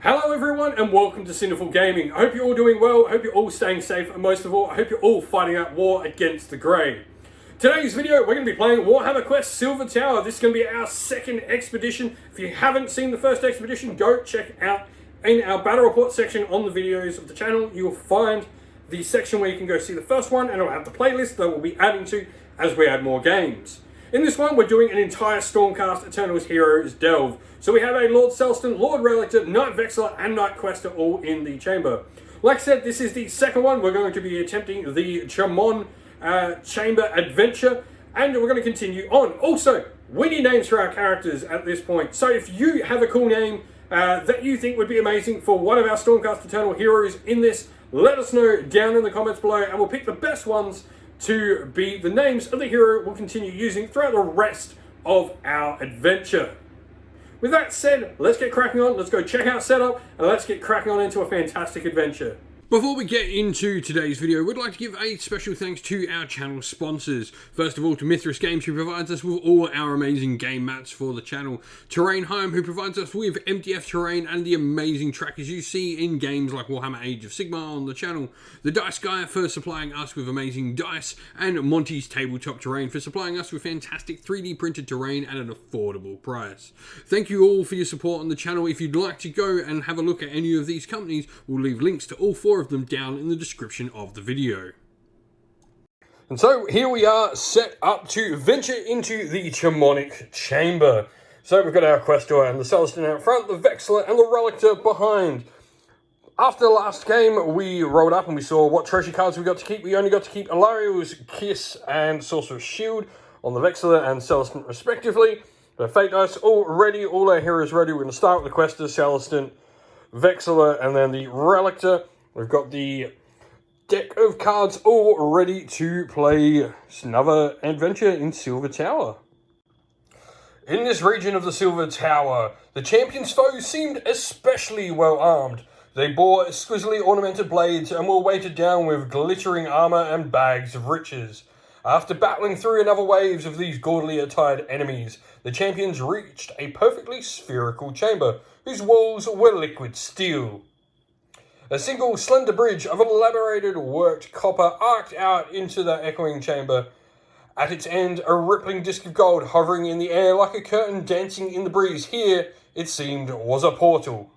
Hello everyone and welcome to Sinful Gaming. I hope you're all doing well, I hope you're all staying safe, and most of all, I hope you're all fighting that war against the Grey. Today's video, we're going to be playing Warhammer Quest Silver Tower. This is going to be our second expedition. If you haven't seen the first expedition, go check out in our battle report section on the videos of the channel. You'll find the section where you can go see the first one, and it'll have the playlist that we'll be adding to as we add more games. In this one, we're doing an entire Stormcast Eternals Heroes delve. So we have a Lord Celestin, Lord Relictor, Knight Vexillor, and Knight Questor all in the chamber. Like I said, this is the second one. We're going to be attempting the Chamon chamber adventure, and we're going to continue on. Also, we need names for our characters at this point. So if you have a cool name that you think would be amazing for one of our Stormcast Eternal heroes in this, let us know down in the comments below, and we'll pick the best ones to be the names of the hero we'll continue using throughout the rest of our adventure. With that said, let's get cracking on, let's go check out setup, and let's get cracking on into a fantastic adventure. Before we get into today's video, we'd like to give a special thanks to our channel sponsors. First of all, to Mithras Games, who provides us with all our amazing game mats for the channel. Terrainheim, who provides us with MDF terrain and the amazing trackers you see in games like Warhammer Age of Sigmar on the channel. The Dice Guy for supplying us with amazing dice, and Monty's Tabletop Terrain for supplying us with fantastic 3D printed terrain at an affordable price. Thank you all for your support on the channel. If you'd like to go and have a look at any of these companies, we'll leave links to all four of them down in the description of the video. And so here we are, set up to venture into the Chamonic chamber. So we've got our Questor and the Celestin out front, the Vexillor and the Relictor behind. After the last game, we rolled up and we saw what treasure cards we got to keep. We only got to keep Alario's Kiss and Sorcerer's Shield on the Vexillor and Celestin respectively. The Fate Dice all ready, all our heroes ready. We're going to start with the Questor, Celestin, Vexillor, and then the Relictor. We've got the deck of cards all ready to play another adventure in Silver Tower. In this region of the Silver Tower, the champion's foes seemed especially well armed. They bore exquisitely ornamented blades and were weighted down with glittering armor and bags of riches. After battling through another waves of these gaudily attired enemies, the champions reached a perfectly spherical chamber whose walls were liquid steel. A single slender bridge of elaborated worked copper arced out into the echoing chamber. At its end, a rippling disc of gold hovering in the air like a curtain dancing in the breeze. Here, it seemed, was a portal.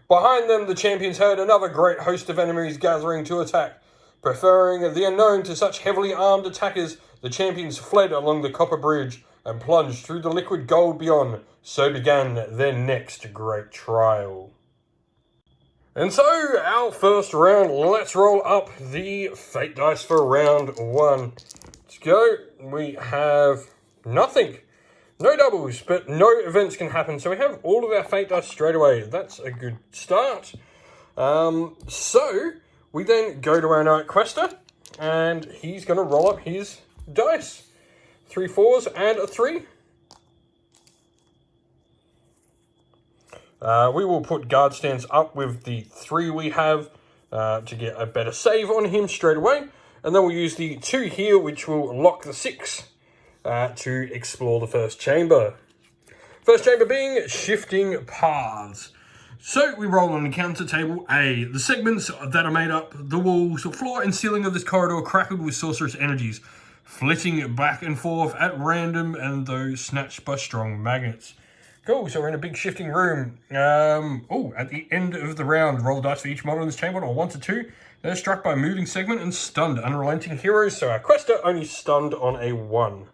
Behind them, the champions heard another great host of enemies gathering to attack. Preferring the unknown to such heavily armed attackers, the champions fled along the copper bridge and plunged through the liquid gold beyond. So began their next great trial. And so, our first round, let's roll up the Fate Dice for round one. Let's go. We have nothing. No doubles, but no events can happen. So we have all of our Fate Dice straight away. That's a good start. So, we then go to our Knight Questor, and he's going to roll up his dice. 3 4s and a 3. We will put guard stance up with the 3 we have to get a better save on him straight away. And then we'll use the 2 here, which will lock the 6 to explore the first chamber. First chamber being Shifting Paths. So we roll on encounter table A. The segments that are made up the walls, floor and ceiling of this corridor crackled with sorcerous energies, flitting back and forth at random and those snatched by strong magnets. Cool, so we're in a big shifting room. At the end of the round, roll the dice for each model in this chamber on 1 to 2. They're struck by a moving segment and stunned. Unrelenting heroes, so our Questor only stunned on a 1.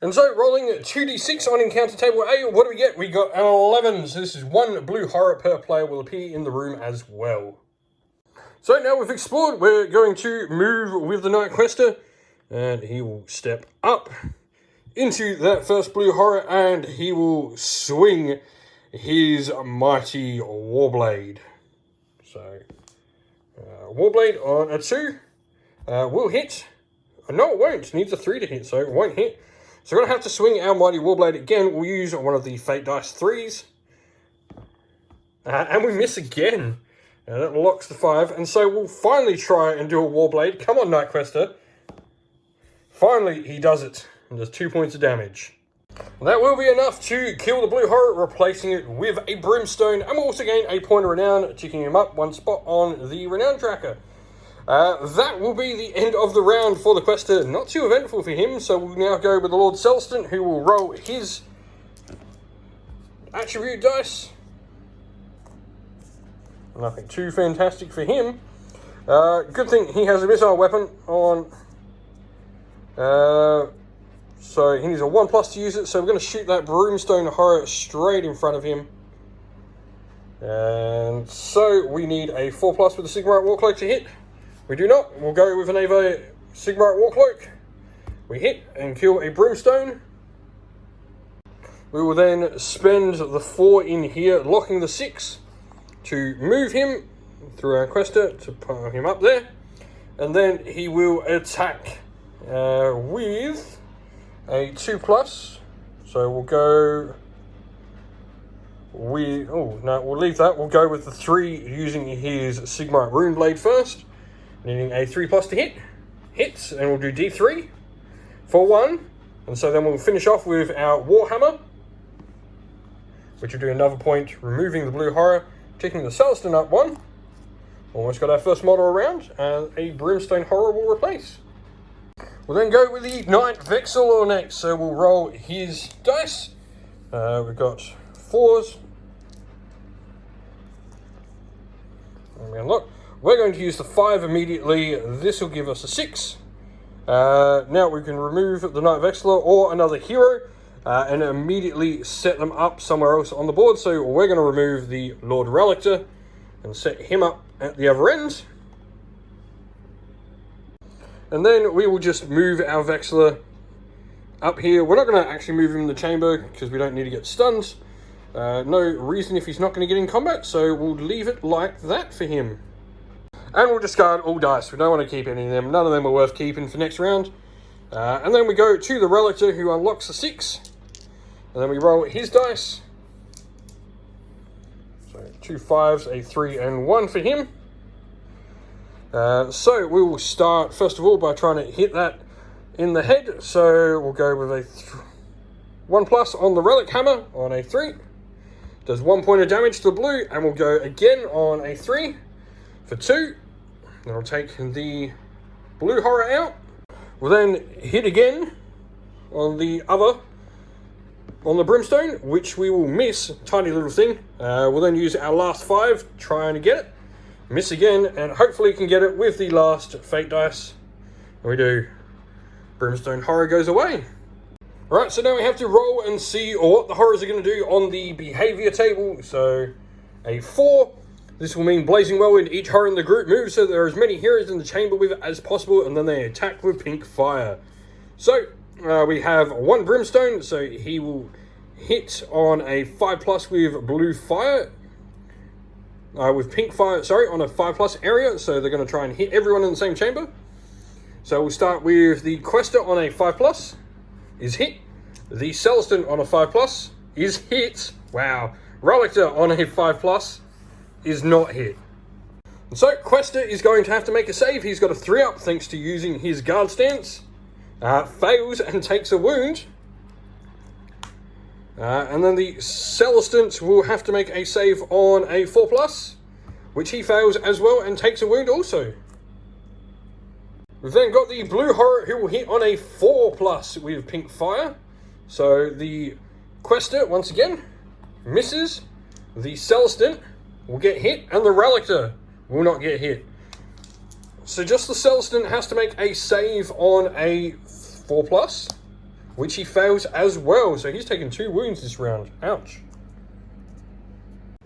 And so, rolling 2d6 on encounter table A, what do we get? We got an 11, so this is 1 blue horror per player will appear in the room as well. So now we've explored, we're going to move with the Knight Questor, and he will step up into that first blue horror, and he will swing his mighty Warblade. So, Warblade on a 2 will hit. No, it won't. It needs a 3 to hit, so it won't hit. So we're going to have to swing our mighty Warblade again. We'll use one of the Fate Dice 3s. And we miss again. And that locks the 5. And so we'll finally try and do a Warblade. Come on, Knight Questor. Finally, he does it. And does 2 points of damage. That will be enough to kill the blue horror, replacing it with a brimstone, and we'll also gain a point of renown, ticking him up one spot on the renown tracker. That will be the end of the round for the Questor. Not too eventful for him, so we'll now go with the Lord Celestin, who will roll his attribute dice. Nothing too fantastic for him. Good thing he has a missile weapon on. So he needs a 1+ to use it, so we're going to shoot that Brimstone Horror straight in front of him. And so we need a 4+ with a Sigmarite Warcloak to hit. We do not. We'll go with an Ava Sigmarite Warcloak. We hit and kill a Brimstone. We will then spend the 4 in here, locking the 6 to move him through our Questor to put him up there. And then he will attack with a 2+, so we'll go with, oh no, we'll leave that. We'll go with the 3 using his Sigmarite Rune Blade first, needing a 3+ to hit. Hits, and we'll do D3 for 1, and so then we'll finish off with our Warhammer, which will do another point, removing the blue horror, taking the Celestin up 1. Almost got our first model around, and a Brimstone Horror will replace. We'll then go with the Knight Vexillor next, so we'll roll his dice. We've got 4s. And look, we're going to use the 5 immediately. This will give us a 6. Now we can remove the Knight Vexillor or another hero and immediately set them up somewhere else on the board. So we're going to remove the Lord Relictor and set him up at the other end. And then we will just move our Vexillor up here. We're not going to actually move him in the chamber because we don't need to get stunned. No reason if he's not going to get in combat, so we'll leave it like that for him. And we'll discard all dice. We don't want to keep any of them. None of them are worth keeping for next round. And then we go to the Relictor, who unlocks the 6. And then we roll his dice. So 2 5s, a 3, and 1 for him. So we will start first of all by trying to hit that in the head. So we'll go with a 1+ on the Relic Hammer on a 3. Does 1 point of damage to the blue, and we'll go again on a 3 for 2. Then we'll take the blue horror out. We'll then hit again on the Brimstone, which we will miss. Tiny little thing. We'll then use our last 5 trying to get it. Miss again, and hopefully can get it with the last fate dice. And we do. Brimstone Horror goes away. Alright, so now we have to roll and see what the horrors are going to do on the behavior table. So, a 4. This will mean blazing well in each horror in the group moves so there are as many heroes in the chamber with it as possible, and then they attack with pink fire. So, we have 1 Brimstone, so he will hit on a 5+ with blue fire. With pink fire, sorry, on a 5+ area, so they're going to try and hit everyone in the same chamber. So we'll start with the Questor on a 5+, is hit. The Celestant on a 5+ is hit. Wow. Relictor on a 5+ is not hit. And so Questor is going to have to make a save. He's got a 3-up thanks to using his guard stance. Fails and takes a wound. And then the Celestant will have to make a save on a 4+, which he fails as well and takes a wound also. We've then got the blue horror who will hit on a 4+ with pink fire. So the Questor, once again, misses. The Celestant will get hit, and the Relictor will not get hit. So just the Celestant has to make a save on a 4+, which he fails as well. So he's taken 2 wounds this round. Ouch.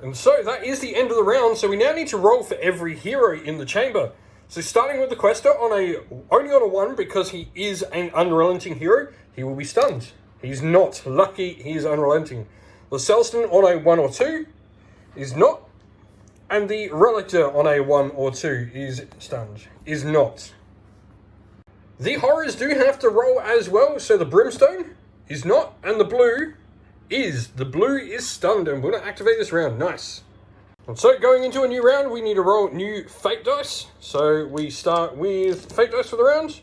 And so that is the end of the round. So we now need to roll for every hero in the chamber. So starting with the Questor only on a 1, because he is an unrelenting hero, he will be stunned. He's not. Lucky he is unrelenting. The Selston on a 1 or 2 is not. And the Relictor on a 1 or 2 is stunned. Is not. The horrors do have to roll as well, so the Brimstone is not, and the blue is. The blue is stunned and will not activate this round. Nice. And so going into a new round, we need to roll new fate dice. So we start with fate dice for the round.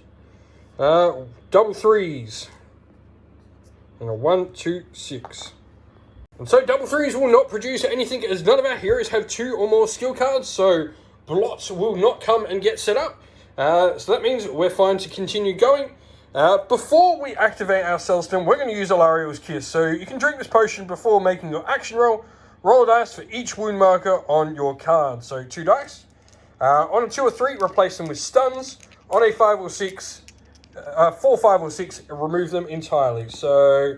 Double 3s. And a 1, 2, 6. And so double threes will not produce anything as none of our heroes have 2 or more skill cards, so blots will not come and get set up. So that means we're fine to continue going. Before we activate our Selston, we're going to use Alario's Kiss. So you can drink this potion before making your action roll. Roll a dice for each wound marker on your card. So 2 dice. On a 2 or 3, replace them with stuns. On a 5 or 6, 4, 5 or 6, remove them entirely. So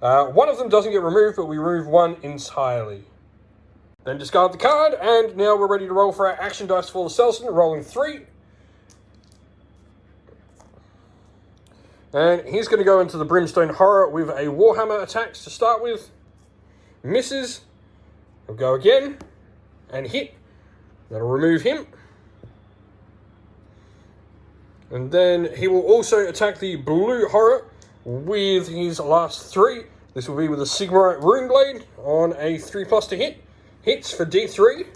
one of them doesn't get removed, but we remove one entirely. Then discard the card, and now we're ready to roll for our action dice for the Celestant, rolling 3. And he's going to go into the Brimstone Horror with a Warhammer attacks to start with. Misses. He'll go again, and hit. That'll remove him. And then he will also attack the Blue Horror with his last 3. This will be with a Sigmarite Runeblade on a 3+ to hit. Hits for D3.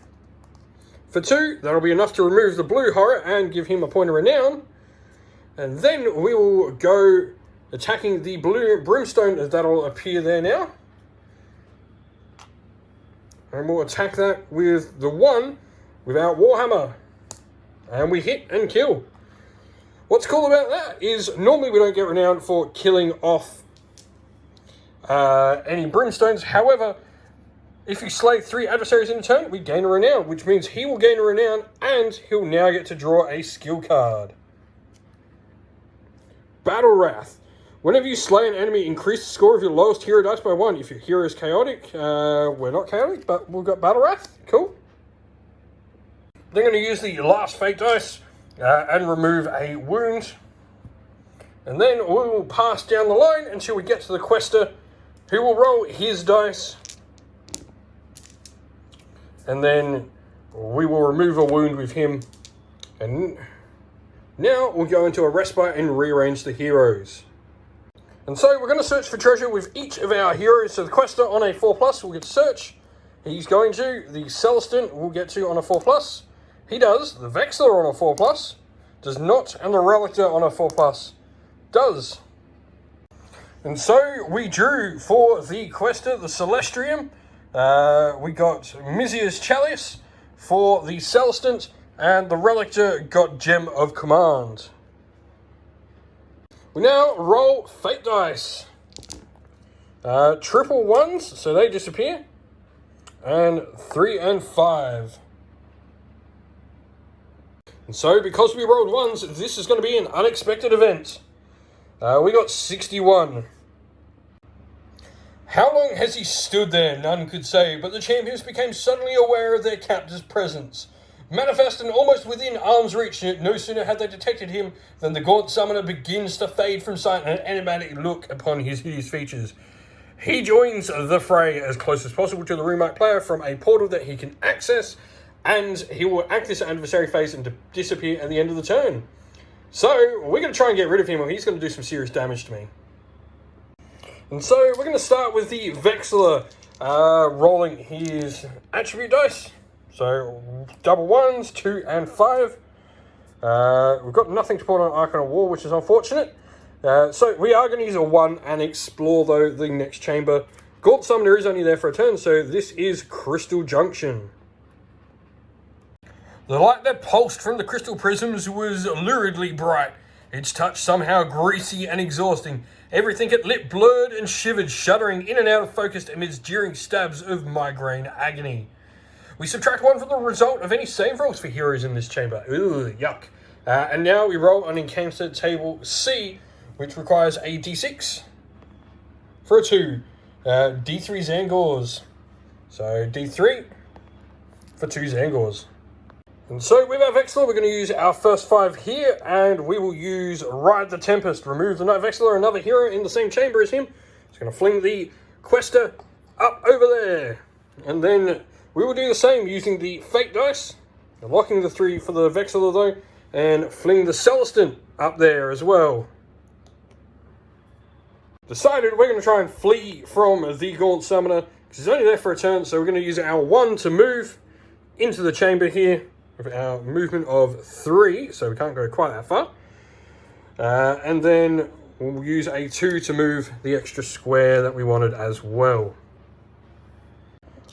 For 2, that'll be enough to remove the Blue Horror and give him a point of renown. And then we will go attacking the Blue Brimstone that'll appear there now. And we'll attack that with the 1 with our Warhammer. And we hit and kill. What's cool about that is normally we don't get renown for killing off any Brimstones. However, if you slay 3 adversaries in a turn, we gain a renown, which means he will gain a renown and he'll now get to draw a skill card. Battle Wrath. Whenever you slay an enemy, increase the score of your lowest hero dice by 1. If your hero is chaotic, we're not chaotic, but we've got Battle Wrath. Cool. Then going to use the last fate dice and remove a wound. And then we will pass down the line until we get to the Questor, who will roll his dice. And then we will remove a wound with him. And now we'll go into a respite and rearrange the heroes. And so we're going to search for treasure with each of our heroes. So the Questor on a 4+ will get to search. He's going to. The Celestant will get to on a 4+. He does. The Vexillor on a 4+. Does not. And the Relictor on a 4+ does. And so we drew for the Questor, the Celestrium. We got Mithras Chalice for the Celestant. And the Relictor got Gem of Command. We now roll fate dice. Triple 1s, so they disappear. And 3 and 5. And so, because we rolled 1s, this is going to be an unexpected event. We got 61. How long has he stood there? None could say, but the champions became suddenly aware of their captor's presence. Manifest and almost within arm's reach, no sooner had they detected him than the gaunt summoner begins to fade from sight and an enigmatic look upon his hideous features. He joins the fray as close as possible to the room-marked player from a portal that he can access, and he will act this adversary phase and disappear at the end of the turn. So, we're going to try and get rid of him, or he's going to do some serious damage to me. And so, we're going to start with the Vexillor rolling his attribute dice. So, double 1s, 2 and 5. We've got nothing to put on Arcana War, which is unfortunate. So, we are going to use a 1 and explore, though, the next chamber. Gaunt Summoner is only there for a turn, so this is Crystal Junction. The light that pulsed from the crystal prisms was luridly bright. Its touch somehow greasy and exhausting. Everything it lit blurred and shivered, shuddering in and out of focus amidst jeering stabs of migraine agony. We subtract 1 from the result of any save rolls for heroes in this chamber. Ooh, yuck. And now we roll an encounter table C, which requires a D6 for a 2. D3 Zangors. So D3 for 2 Zangors. And so with our Vexillor, we're going to use our first 5 here, and we will use Ride the Tempest. Remove the Knight Vexillor, another hero in the same chamber as him. Just going to fling the Questor up over there. And then we will do the same using the Fate dice, locking the 3 for the Vexillor though, and fling the Celestin up there as well. Decided we're going to try and flee from the Gaunt Summoner, because he's only there for a turn, so we're going to use our 1 to move into the chamber here, with our movement of 3, so we can't go quite that far. And then we'll use a 2 to move the extra square that we wanted as well.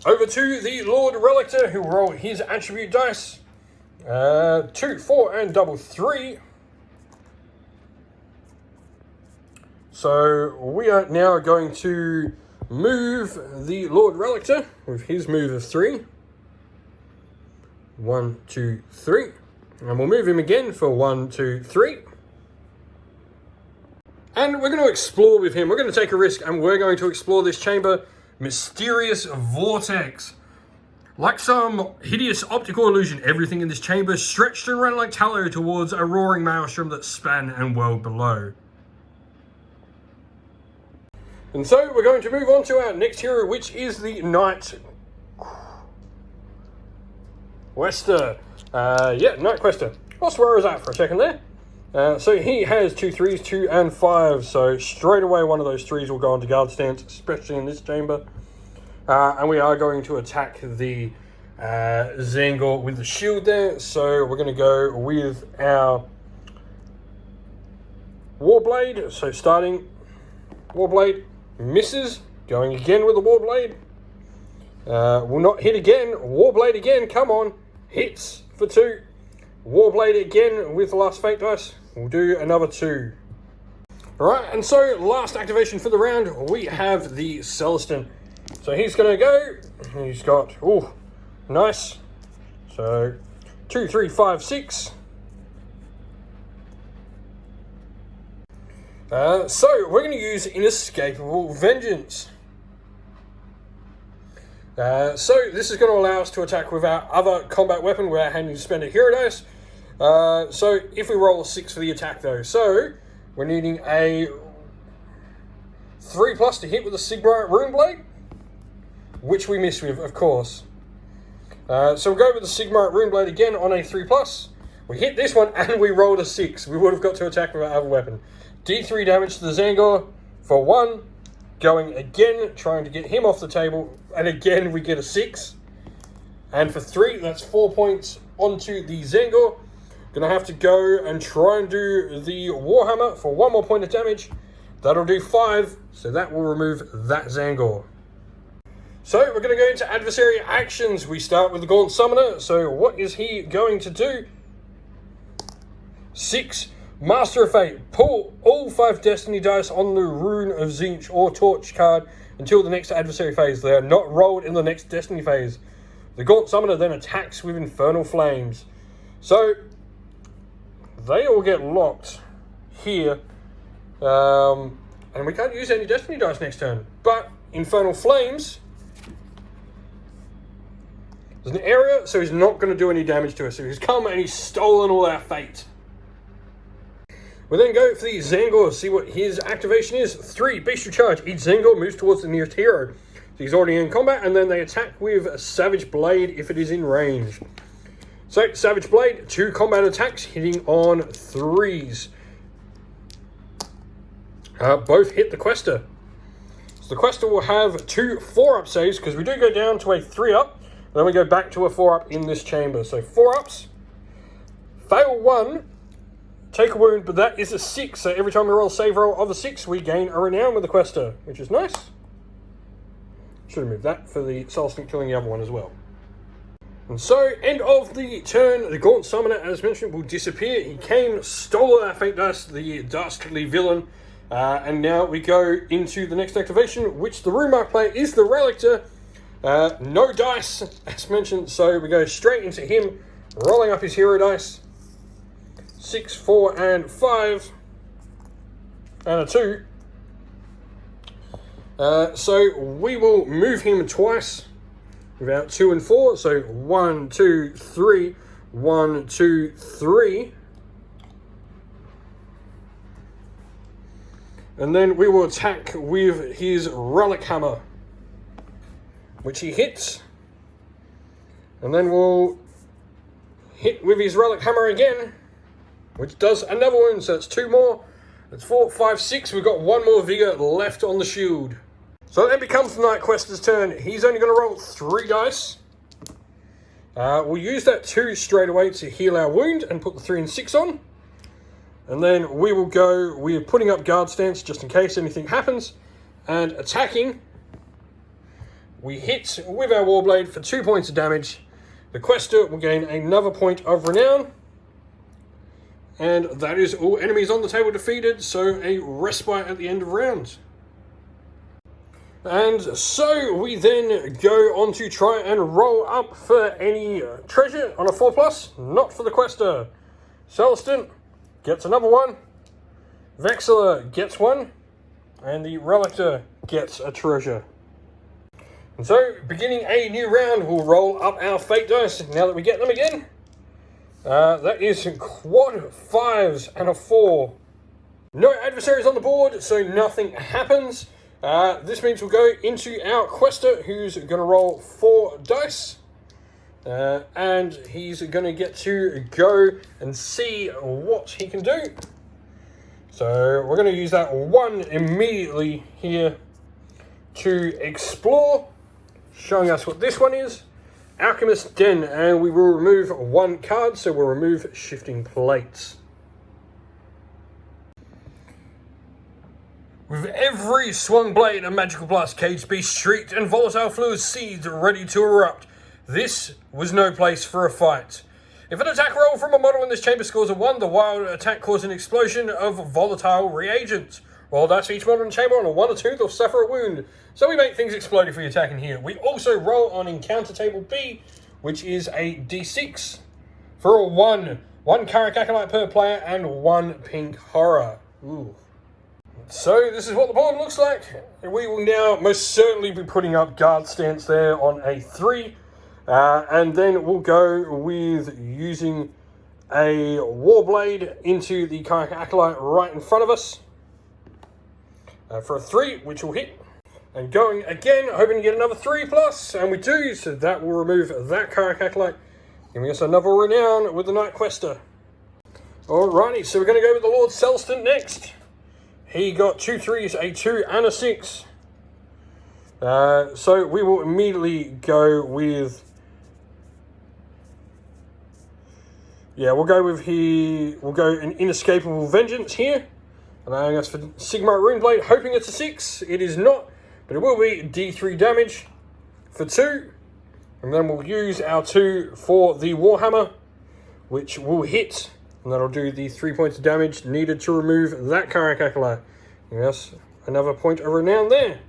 Over to the Lord Relictor, who will roll his attribute dice. 2, 4, and double 3. So we are now going to move the Lord Relictor with his move of 3. 1, 2, 3. And we'll move him again for 1, 2, 3. And we're going to explore with him. We're going to take a risk and we're going to explore this chamber. Mysterious Vortex. Like some hideous optical illusion, everything in this chamber stretched and ran like tallow towards a roaring maelstrom that span and whirled below. And so we're going to move on to our next hero, which is the Knight Questor. Knight Questor. I'll swear us out for a second there. So he has 2 3s, 2 and 5. So straight away one of those 3s will go onto guard stance, especially in this chamber. And we are going to attack the Zangor with the shield there. So we're going to go with our Warblade. So starting Warblade, misses, going again with the Warblade. Will not hit again. Warblade again, come on. Hits for 2. Warblade again with the last fate dice. We'll do another 2. Alright, and so last activation for the round, we have the Celestin. So he's going to go. He's got, nice. So 2, 3, 5, 6. So we're going to use Inescapable Vengeance. So this is going to allow us to attack with our other combat weapon without having to spend a hero dice. So if we roll a 6 for the attack though, so we're needing a 3+ to hit with a Sigma Rune Blade, which we miss with, of course. So we'll go with the Sigma Rune Blade again on a 3+. We hit this one and we rolled a 6. We would have got to attack with our other weapon. D3 damage to the Zangor for 1. Going again, trying to get him off the table. And again, we get a 6. And for 3, that's 4 points onto the Zangor. Gonna have to go and try and do the Warhammer for 1 more point of damage. That'll do 5, so that will remove that Zangor. So we're going to go into Adversary Actions. We start with the Gaunt Summoner. So what is he going to do? 6. Master of Fate. Pull all 5 Destiny dice on the Rune of Tzeentch or Torch card until the next Adversary phase. They are not rolled in the next Destiny phase. The Gaunt Summoner then attacks with Infernal Flames. So they all get locked here. And we can't use any Destiny dice next turn. But Infernal Flames, there's an area, so he's not going to do any damage to us. So he's come and he's stolen all our fate. We then go for the Zangor, see what his activation is. 3, Bestial Charge. Each Zangor moves towards the nearest hero. So he's already in combat, and then they attack with a Savage Blade if it is in range. So, Savage Blade, 2 combat attacks, hitting on 3s. Both hit the Questor. So the Questor will have 2 4-up saves, because we do go down to a 3-up. Then we go back to a 4-up in this chamber. So 4-ups. Fail 1. Take a wound, but that is a 6. So every time we roll a save roll of a 6, we gain a renown with the Questor, which is nice. Should have moved that for the Selston killing the other one as well. And so, end of the turn, the Gaunt Summoner, as mentioned, will disappear. He came, stole our fate dust, the dastardly villain. And now we go into the next activation, which the Rune Mark player is the Relictor. No dice, as mentioned, so we go straight into him, rolling up his hero dice. 6, 4, and 5. And a 2. So we will move him twice without 2 and 4. So 1, 2, 3. 1, 2, 3. And then we will attack with his Relic Hammer, which he hits. And then we'll hit with his Relic Hammer again, which does another wound, so it's 2 more. That's 4, 5, 6. We've got 1 more vigor left on the shield. So then becomes the Knight Questor's turn. He's only going to roll 3 dice. We'll use that 2 straight away to heal our wound and put the 3 and 6 on. And then we will go, we're putting up guard stance just in case anything happens. And attacking, we hit with our Warblade for 2 points of damage. The Questor will gain another point of renown. And that is all enemies on the table defeated, so a respite at the end of rounds. And so we then go on to try and roll up for any treasure on a 4+, not for the Questor. Celestant gets another one, Vexillor gets one, and the Relictor gets a treasure. And so, beginning a new round, we'll roll up our fate dice now that we get them again. That is quad 5s and a 4. No adversaries on the board, so nothing happens. This means we'll go into our Questor, who's going to roll 4 dice. And he's going to get to go and see what he can do. So we're going to use that 1 immediately here to explore, showing us what this one is. Alchemist Den, and we will remove 1 card, so we'll remove Shifting Plates. With every swung blade, a magical blast, caged beast shrieked, and volatile fluids seethed, ready to erupt. This was no place for a fight. If an attack roll from a model in this chamber scores a 1, the wild attack caused an explosion of volatile reagents. Roll dice for each model in the chamber on a 1 or 2, they'll suffer a wound. So we make things explode if we attack in here. We also roll on encounter table B, which is a D6 for a 1. 1 Karak Acolyte per player and 1 pink horror. Ooh. So this is what the board looks like. We will now most certainly be putting up guard stance there on a 3. And then we'll go with using a Warblade into the Karak Acolyte right in front of us. For a 3, which will hit. And going again, hoping to get another 3+, and we do, so that will remove that Karak Acolyte, giving us another renown with the Knight Questor. Alrighty, so we're going to go with the Lord Celestin next. He got 2 3s, a 2 and a 6. So we will immediately go with... Yeah, we'll go an Inescapable Vengeance here. Allowing us for Sigmar Runeblade, hoping it's a 6. It is not, but it will be D3 damage for 2. And then we'll use our 2 for the Warhammer, which will hit. And that'll do the 3 points of damage needed to remove that Karak Acolyte. Yes, another point of renown there.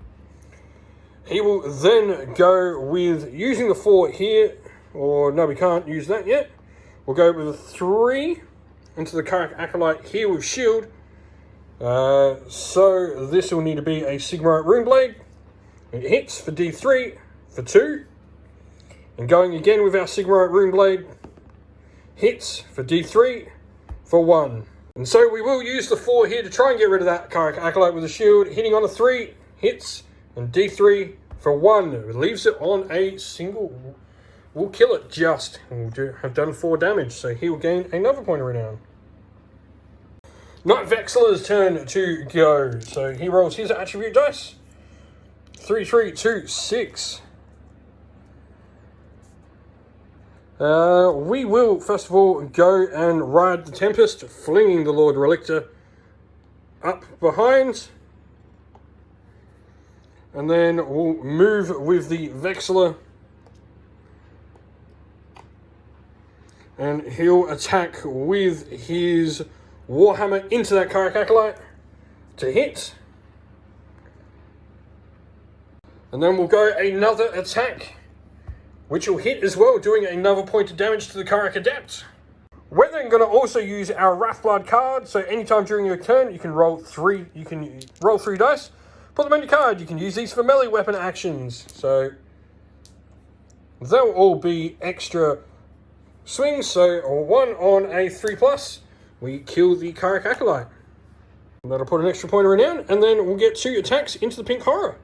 He will then go with using the 4 here. Or no, we can't use that yet. We'll go with a 3 into the Karak Acolyte here with shield. So this will need to be a Sigmar Runeblade. It hits for D3 for 2. And going again with our Sigmar Runeblade, hits for D3 for 1. And so we will use the 4 here to try and get rid of that Karak Acolyte with a shield. Hitting on a 3, hits, and D3 for 1. It leaves it on a single. We'll kill it just. And we'll have done 4 damage, so he will gain another point of renown. Knight Vexillor's turn to go. So he rolls his attribute dice. 3, 3, 2, 6. We will, first of all, go and ride the Tempest, flinging the Lord Relictor up behind. And then we'll move with the Vexillor. And he'll attack with his Warhammer into that Karak Acolyte to hit. And then we'll go another attack, which will hit as well, doing another point of damage to the Karak Adept. We're then going to also use our Wrathblood card, so anytime during your turn you can roll 3 dice, put them on your card. You can use these for melee weapon actions. So they'll all be extra swings, so 1 on a 3+, we kill the Karak Acolyte. And that'll put an extra point of renown, and then we'll get 2 attacks into the Pink Horror,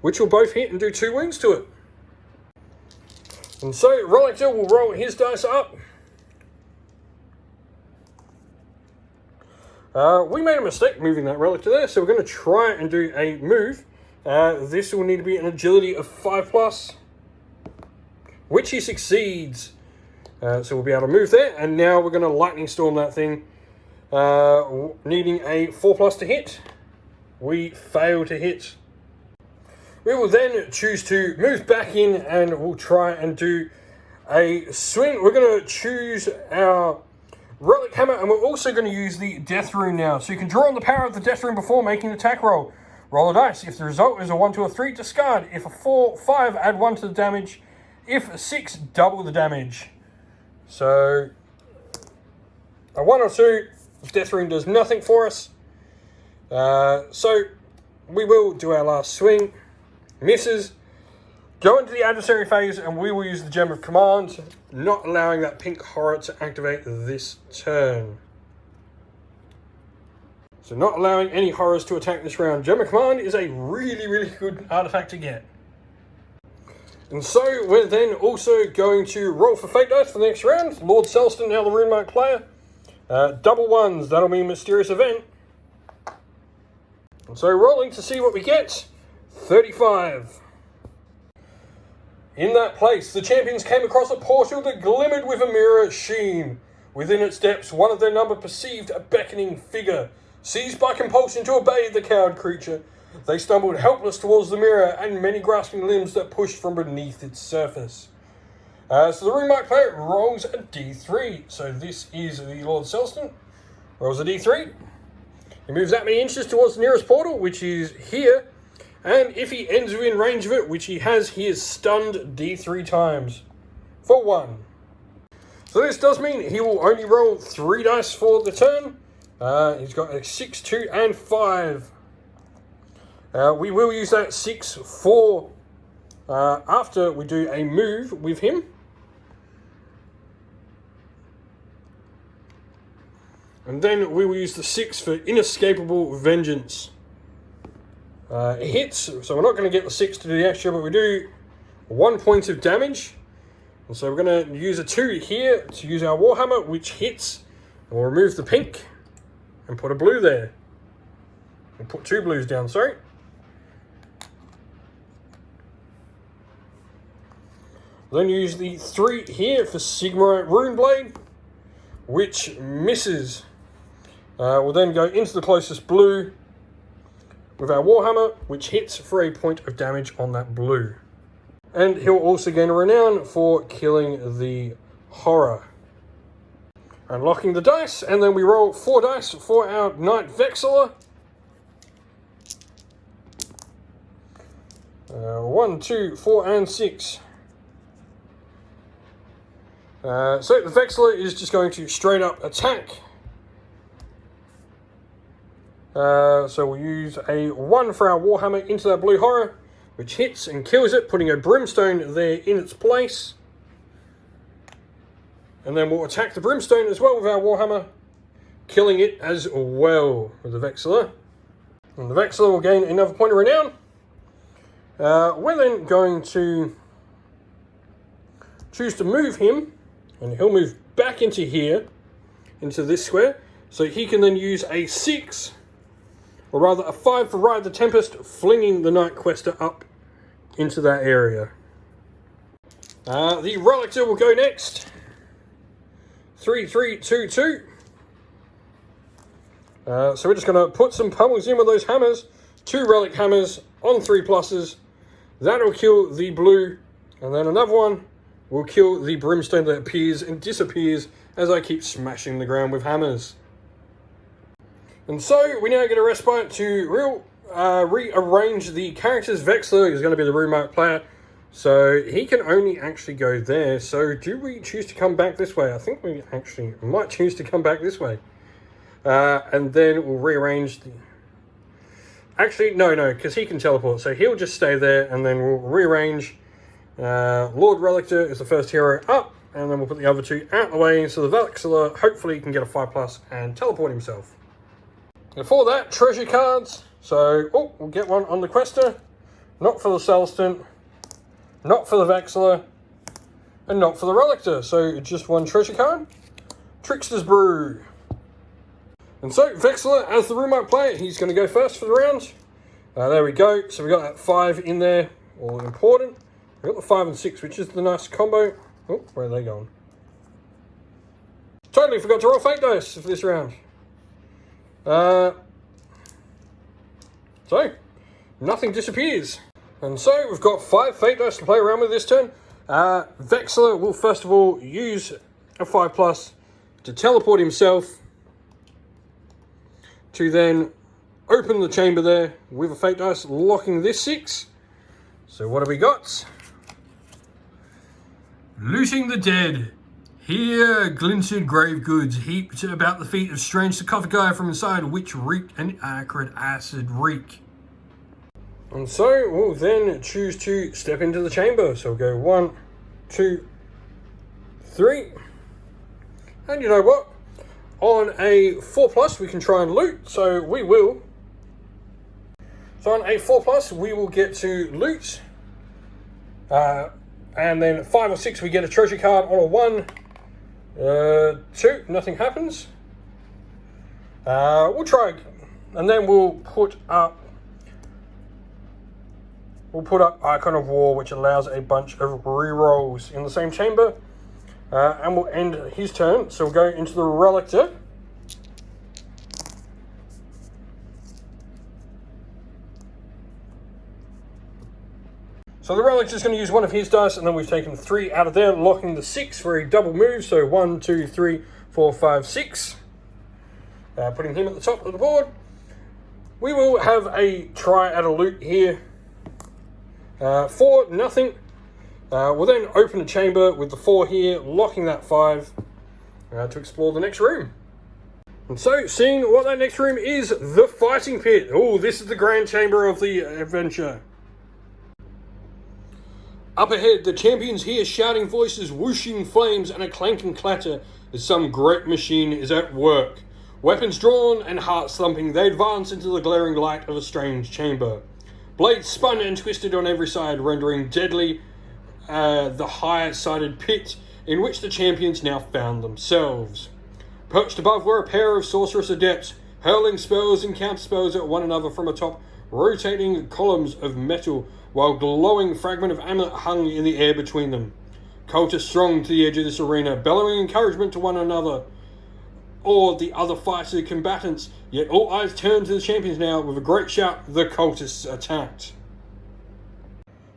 which will both hit and do 2 wounds to it. And so Relictor will roll his dice up. We made a mistake moving that Relictor there, so we're going to try and do a move. This will need to be an agility of 5+, which he succeeds. So we'll be able to move there, and now we're going to Lightning Storm that thing. Needing a 4+ to hit. We fail to hit. We will then choose to move back in and we'll try and do a swing. We're going to choose our Relic Hammer, and we're also going to use the Death Rune now. So you can draw on the power of the Death Rune before making an attack roll. Roll a dice. If the result is a 1, 2, or 3, discard. If a 4, 5, add 1 to the damage. If a 6, double the damage. So a 1 or 2, Death Rune does nothing for us. So we will do our last swing. Misses. Go into the adversary phase, and we will use the Gem of Command, not allowing that pink horror to activate this turn. So not allowing any horrors to attack this round. Gem of Command is a really, really good artifact to get. And so we're then also going to roll for Fate Dice for the next round. Lord Celestin, now the Rune Mark player. Double 1s, that'll mean Mysterious Event. And so rolling to see what we get. 35. In that place, the champions came across a portal that glimmered with a mirror sheen. Within its depths, one of their number perceived a beckoning figure. Seized by compulsion to obey the cowed creature, they stumbled helpless towards the mirror and many grasping limbs that pushed from beneath its surface. So the Rune Mark player rolls a d3. So this is the Lord Celestin. Rolls a d3. He moves that many inches towards the nearest portal, which is here. And if he ends within range of it, which he is stunned d3 times for 1. So this does mean he will only roll 3 dice for the turn. He's got a 6, 2, and 5. We will use that 6 for after we do a move with him. And then we will use the 6 for Inescapable Vengeance. It hits, so we're not going to get the 6 to do the extra, but we do 1 point of damage. And so we're going to use a 2 here to use our Warhammer, which hits. And we'll remove the pink and put a blue there. And put 2 blues down, sorry. Then use the 3 here for Sigmarite Runeblade, which misses. We'll then go into the closest blue with our Warhammer, which hits for a point of damage on that blue. And he'll also gain a renown for killing the horror. Unlocking the dice, and then we roll 4 dice for our Knight Vexillor. 1, 2, 4, and 6. So the Vexillor is just going to straight up attack. So we'll use a 1 for our Warhammer into that blue horror, which hits and kills it, putting a brimstone there in its place. And then we'll attack the brimstone as well with our Warhammer, killing it as well with the Vexillor. And the Vexillor will gain another point of renown. We're then going to choose to move him, and he'll move back into here, into this square, so he can then use a 6, or rather a 5 for Ride the Tempest, flinging the Knight Questor up into that area. The Relictor will go next. 3, 3, 2, 2. So we're just going to put some pummels in with those hammers. 2 Relic Hammers on 3 pluses. That'll kill the blue, and then another one will kill the brimstone that appears and disappears as I keep smashing the ground with hammers. And so we now get a respite to rearrange the characters. Vexillor is going to be the Rune Mark player, so he can only actually go there. So do we choose to come back this way? I think we actually might choose to come back this way. And then we'll rearrange the... Actually, no, because he can teleport, so he'll just stay there, and then we'll rearrange. Lord Relictor is the first hero up, and then we'll put the other 2 out the way, so the Vexillor hopefully can get a 5+ and teleport himself. Before that, treasure cards. So, we'll get one on the Questor, not for the Celestant, not for the Vexillor, and not for the Relictor. So, just 1 treasure card. Trickster's Brew. And so, Vexillor, as the Rune Mark player, he's going to go first for the round. There we go. So, we got that 5 in there, all important. We got the 5 and 6, which is the nice combo. Oh, where are they going? Totally forgot to roll Fate Dice for this round. So, nothing disappears. And so, we've got 5 fate dice to play around with this turn. Vexillor will first of all use a 5+ to teleport himself to then open the chamber there with a fate dice, locking this 6. So what have we got? Looting the dead. Here glinted grave goods heaped about the feet of strange sarcophagi from inside, which reeked an acrid acid reek. And so we'll then choose to step into the chamber. So we'll go 1, 2, 3. And you know what? On a 4+, we can try and loot. So we will. So on a 4+, we will get to loot. And then 5 or 6, we get a treasure card. On a 1, 2, nothing happens. We'll try, and then we'll put up Icon of War, which allows a bunch of rerolls in the same chamber. And we'll end his turn. So we'll go into the Relictor. So the Relictor is going to use one of his dice, and then we've taken 3 out of there, locking the 6 for a double move. So 1, 2, 3, 4, 5, 6. Putting him at the top of the board. We will have a try at a loot here. 4, nothing. We'll then open a chamber with the 4 here, locking that 5 to explore the next room. And so, seeing what that next room is, the Fighting Pit. Oh, this is the grand chamber of the adventure. Up ahead, the champions hear shouting voices, whooshing flames, and a clanking clatter as some great machine is at work. Weapons drawn and hearts thumping, they advance into the glaring light of a strange chamber. Blades spun and twisted on every side, rendering deadly the high-sided pit in which the champions now found themselves. Perched above were a pair of sorceress adepts, hurling spells and counterspells at one another from atop rotating columns of metal, while glowing fragment of amulet hung in the air between them. Cultists thronged to the edge of this arena, bellowing encouragement to one another or the other fighter combatants, yet all eyes turned to the champions now. With a great shout, the cultists attacked.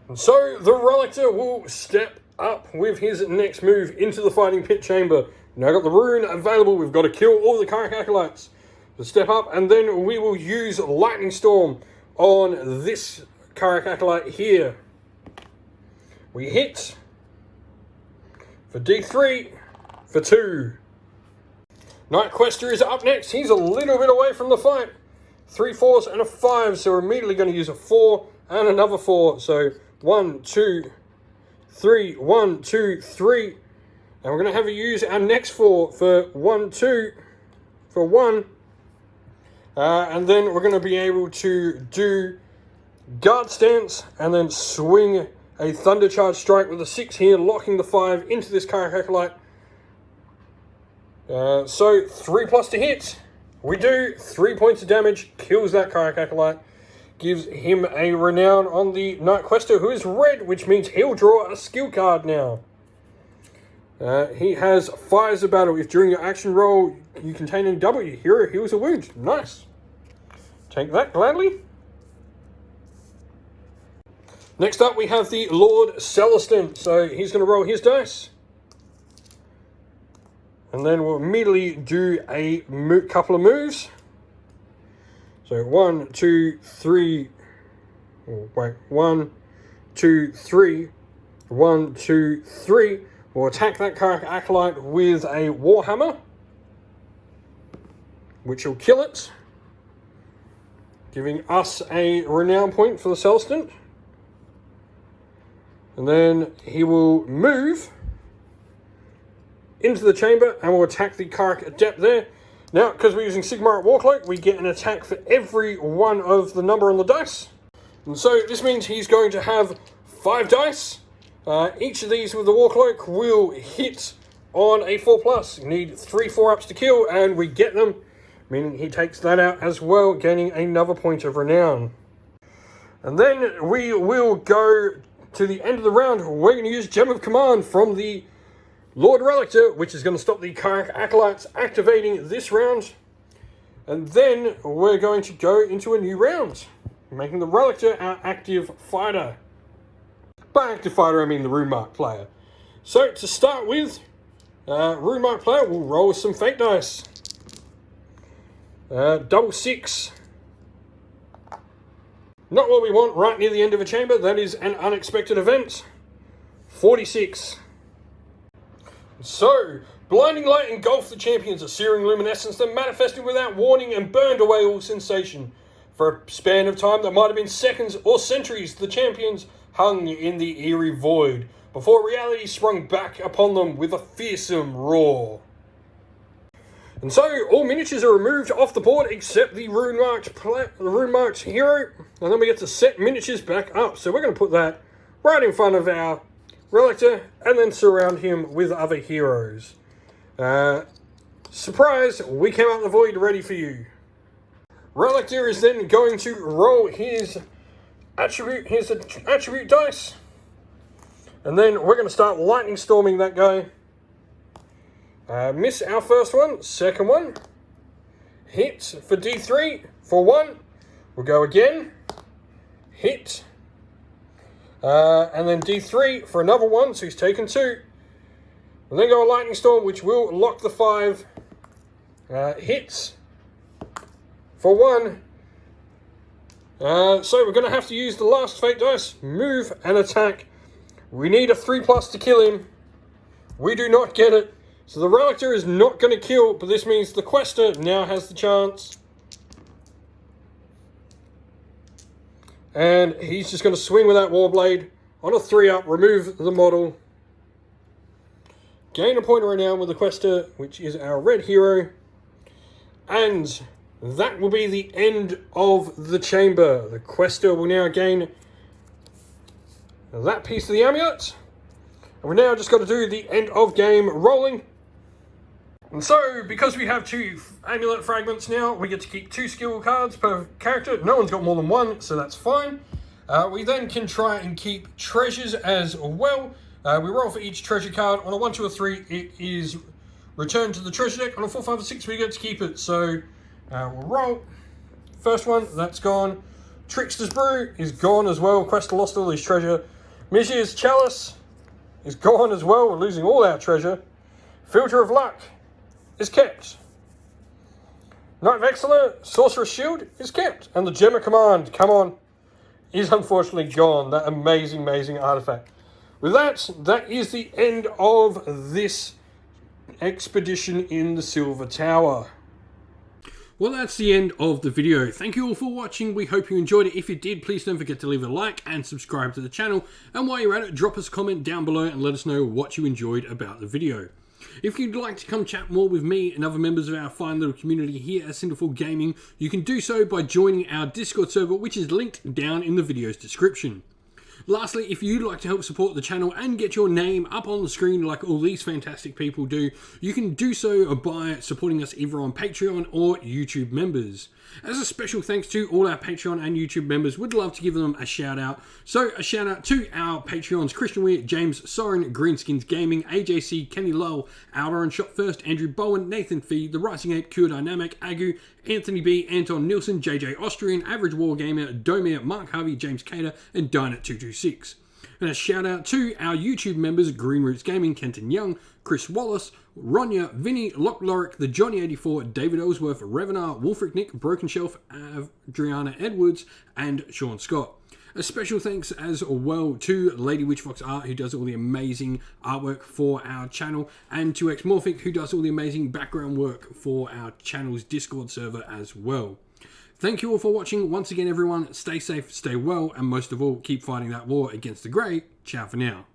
And so the Relictor will step up with his next move into the Fighting Pit chamber. Now got the rune available, we've got to kill all the Karak Acolytes. So step up, and then we will use Lightning Storm on this Karak Acolyte here. We hit for D3 for 2. Knight Questor is up next. He's a little bit away from the fight. 3 4s and a 5, so we're immediately going to use a 4 and another 4. So 1, 2, 3, 1, 2, 3. And we're going to have to use our next 4 for 1, 2, for 1. And then we're going to be able to do Guard Stance and then swing a Thunder Charge Strike with a 6 here, locking the 5 into this Karak Acolyte. So 3+ to hit. We do 3 points of damage, kills that Karak Acolyte, gives him a renown on the Knight Questor, who is red, which means he'll draw a skill card now. He has Fires of Battle. If during your action roll you contain a W, hero heals a wound. Nice. Take that gladly. Next up we have the Lord Celestin. So he's going to roll his dice. And then we'll immediately do a couple of moves. So 1, 2, 3. Oh, wait, 1, 2, 3. 1, 2, 3. We'll attack that Karak Acolyte with a Warhammer, which will kill it, giving us a renown point for the Selston. And then he will move into the chamber and we'll attack the Karak Adept there. Now, because we're using Sigmar at Warcloak, we get an attack for every one of the number on the dice. And so this means he's going to have 5 dice. Each of these with the Warcloak will hit on a 4+. You need 3 4-ups to kill, and we get them, meaning he takes that out as well, gaining another point of renown. And then we will go to the end of the round. We're going to use Gem of Command from the Lord Relictor, which is going to stop the Karak Acolytes activating this round. And then we're going to go into a new round, making the Relictor our active fighter. By active fighter, I mean the rune mark player. So to start with, rune mark player will roll some fake dice. Double 6. Not what we want right near the end of a chamber. That is an unexpected event. 46. So, blinding light engulfed the champions, a searing luminescence that manifested without warning and burned away all sensation. For a span of time that might have been seconds or centuries, the champions hung in the eerie void, before reality sprung back upon them with a fearsome roar. And so, all miniatures are removed off the board except the rune-marked hero, and then we get to set miniatures back up. So we're going to put that right in front of our Relictor, and then surround him with other heroes. Surprise, we came out the void ready for you. Relictor is then going to roll his attribute dice, and then we're going to start lightning storming that guy. Miss our first one, second one, hit for D3 for 1, we'll go again, hit, and then D3 for another 1, so he's taken 2, and then go a lightning storm, which will lock the 5, hits for 1, so we're going to have to use the last fake dice, move and attack. We need a 3+ to kill him, we do not get it. So the Relictor is not going to kill, but this means the Questor now has the chance. And he's just going to swing with that Warblade on a 3-up, remove the model. Gain a point of renown with the Questor, which is our red hero. And that will be the end of the chamber. The Questor will now gain that piece of the amulet. And we're now just got to do the end of game rolling. And so, because we have 2 amulet fragments now, we get to keep 2 skill cards per character. No one's got more than 1, so that's fine. We then can try and keep treasures as well. We roll for each treasure card. On a 1, 2, or 3, it is returned to the treasure deck. On a 4, 5, or 6, we get to keep it. So, we'll roll. First one, that's gone. Trickster's Brew is gone as well. Questor lost all his treasure. Mishir's Chalice is gone as well. We're losing all our treasure. Filter of Luck is kept. Knight Vexillor, Sorcerer's Shield is kept. And the Gem of Command, come on, is unfortunately gone. That amazing, amazing artifact. With that, that is the end of this expedition in the Silver Tower. Well, that's the end of the video. Thank you all for watching. We hope you enjoyed it. If you did, please don't forget to leave a like and subscribe to the channel. And while you're at it, drop us a comment down below and let us know what you enjoyed about the video. If you'd like to come chat more with me and other members of our fine little community here at Cinderful Gaming, you can do so by joining our Discord server, which is linked down in the video's description. Lastly, if you'd like to help support the channel and get your name up on the screen like all these fantastic people do, you can do so by supporting us either on Patreon or YouTube members. As a special thanks to all our Patreon and YouTube members, we'd love to give them a shout out. So a shout out to our Patreons: Christian Weir, James Soren, Greenskins Gaming, AJC, Kenny Lowell, Outer and Shot First, Andrew Bowen, Nathan Fee, The Rising Ape, Cure Dynamic, Agu, Anthony B, Anton Nilsson, JJ Austrian, Average Wargamer, Domir, Mark Harvey, James Cater, and Dynet226. And a shout out to our YouTube members: Green Roots Gaming, Kenton Young, Chris Wallace, Ronya, Vinny, Lock Lorick, The Johnny84, David Ellsworth, Revenar, Wolfric Nick, Broken Shelf, Adriana Edwards, and Sean Scott. A special thanks as well to Lady Witchfox Art, who does all the amazing artwork for our channel, and to Xmorphic, who does all the amazing background work for our channel's Discord server as well. Thank you all for watching. Once again, everyone, stay safe, stay well, and most of all, keep fighting that war against the Grey. Ciao for now.